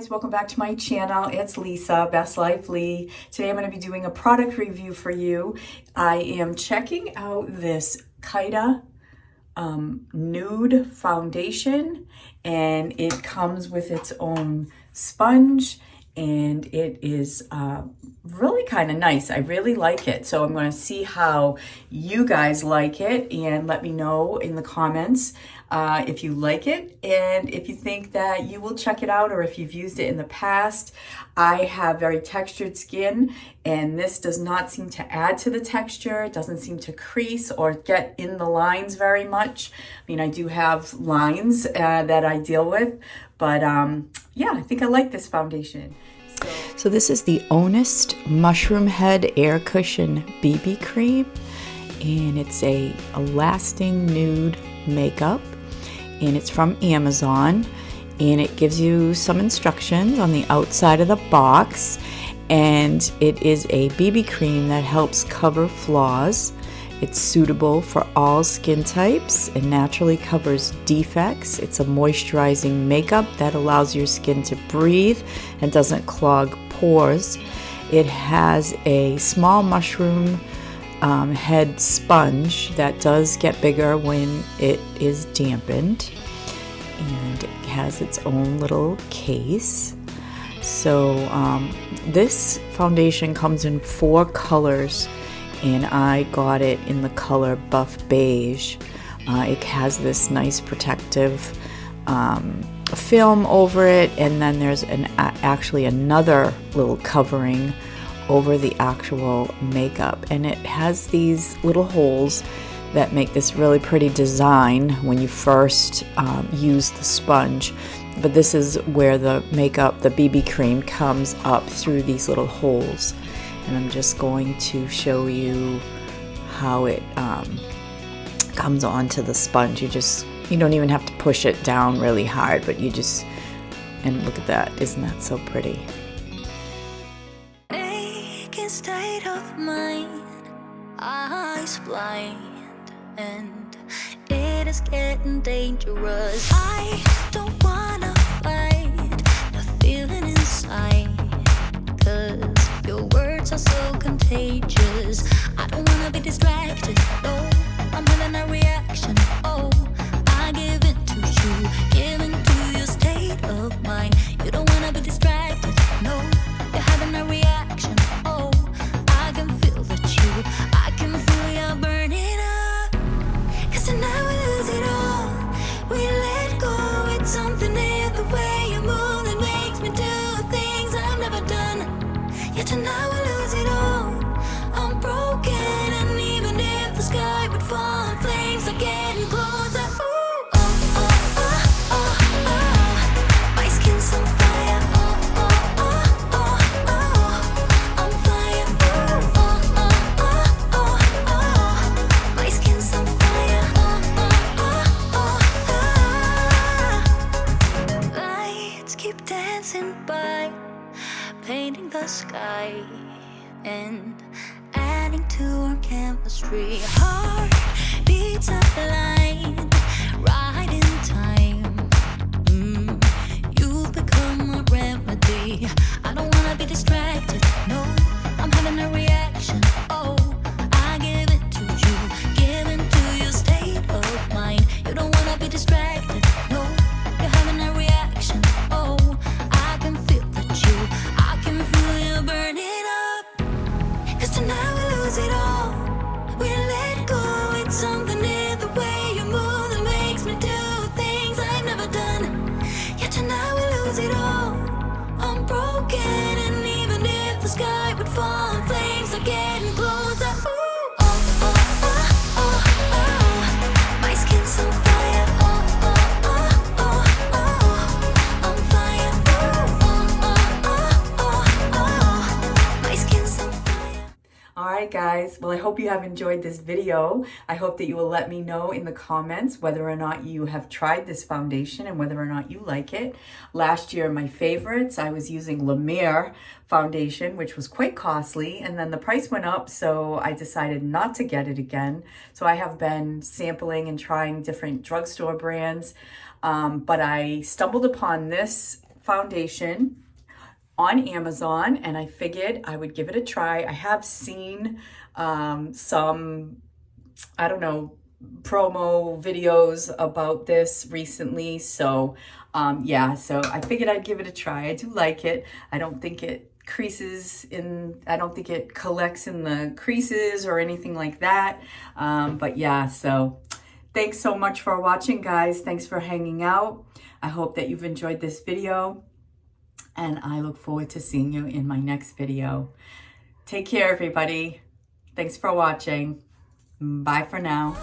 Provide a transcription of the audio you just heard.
Guys, welcome back to my channel. It's Lisa, Best Life Lee. Today I'm going to be doing a product review for you. I am checking out this Kaida nude foundation, and it comes with its own sponge, and it is really kind of nice. I really like it. So I'm going to see how you guys like it, and let me know in the comments if you like it and if you think that you will check it out, or if you've used it in the past. I have very textured skin, and this does not seem to add to the texture. It doesn't seem to crease or get in the lines very much. I mean, I do have lines that I deal with, but yeah, I think I like this foundation. So this is the Honest Mushroom Head Air Cushion BB Cream, and it's a lasting nude makeup, and it's from Amazon, and it gives you some instructions on the outside of the box, and it is a BB cream that helps cover flaws. It's suitable for all skin types and naturally covers defects. It's a moisturizing makeup that allows your skin to breathe and doesn't clog pores. It has a small mushroom head sponge that does get bigger when it is dampened, and it has its own little case. So this foundation comes in 4 colors, and I got it in the color Buff Beige. It has this nice protective film over it, and then there's actually another little covering over the actual makeup, and it has these little holes that make this really pretty design when you first use the sponge. But this is where the makeup, the BB cream, comes up through these little holes. And I'm just going to show you how it comes onto the sponge. You don't even have to push it down really hard, but and look at that. Isn't that so pretty? Aching state of mind, eyes blind, and it is getting dangerous. I don't wanna fight the feeling inside, 'cause your words are so contagious. I don't wanna be distracted, no, I'm having a reaction. Oh, I give in to you, give in to your state of mind. You don't wanna be distracted, no, you're having a reaction. Oh, I can feel I can feel you burning up. 'Cause tonight we lose it all, we let go. It's something in the way you move that makes me do things I've never done. Yeah, tonight we lose it all. I'm broken, and even if the sky would fall and flames are getting closer, ooh, oh, oh, oh, oh, oh. My skin's on fire, oh, oh, oh, oh, oh. I'm fire, ooh, oh, oh, oh, oh, oh. My skin's on fire, oh, oh, oh, oh, oh. Lights keep dancing by, painting the sky and adding to our chemistry. Heart beats up line, right in time. You've become a remedy. I don't wanna be distracted, no, I'm having a reaction. Oh, I give it to you, give in to your state of mind. You don't wanna be distracted, no, you're having a reaction. Oh, I can feel I can feel you burning up. 'Cause tonight we lose it all, we let go. It's something in the way you move that makes me do things I've never done. Yeah, tonight we lose it all. I'm broken, and even if the sky would fall and flames are getting closer, ooh, oh, oh, oh, oh, oh. My skin's on fire, oh, oh, oh, oh, oh. I'm fire, ooh, oh, oh, oh, oh. My skin's on fire. Alright guys, well, I hope you have enjoyed this video. I hope that you will let me know in the comments whether or not you have tried this foundation and whether or not you like it. Last year, my favorites, I was using La Mer foundation, which was quite costly, and then the price went up, so I decided not to get it again. So I have been sampling and trying different drugstore brands, but I stumbled upon this foundation on Amazon, and I figured I would give it a try. I have seen some, I don't know, promo videos about this recently. So yeah, so I figured I'd give it a try. I do like it. I don't think it creases in, I don't think it collects in the creases or anything like that. But yeah, so thanks so much for watching, guys. Thanks for hanging out. I hope that you've enjoyed this video, and I look forward to seeing you in my next video. Take care, everybody. Thanks for watching. Bye for now.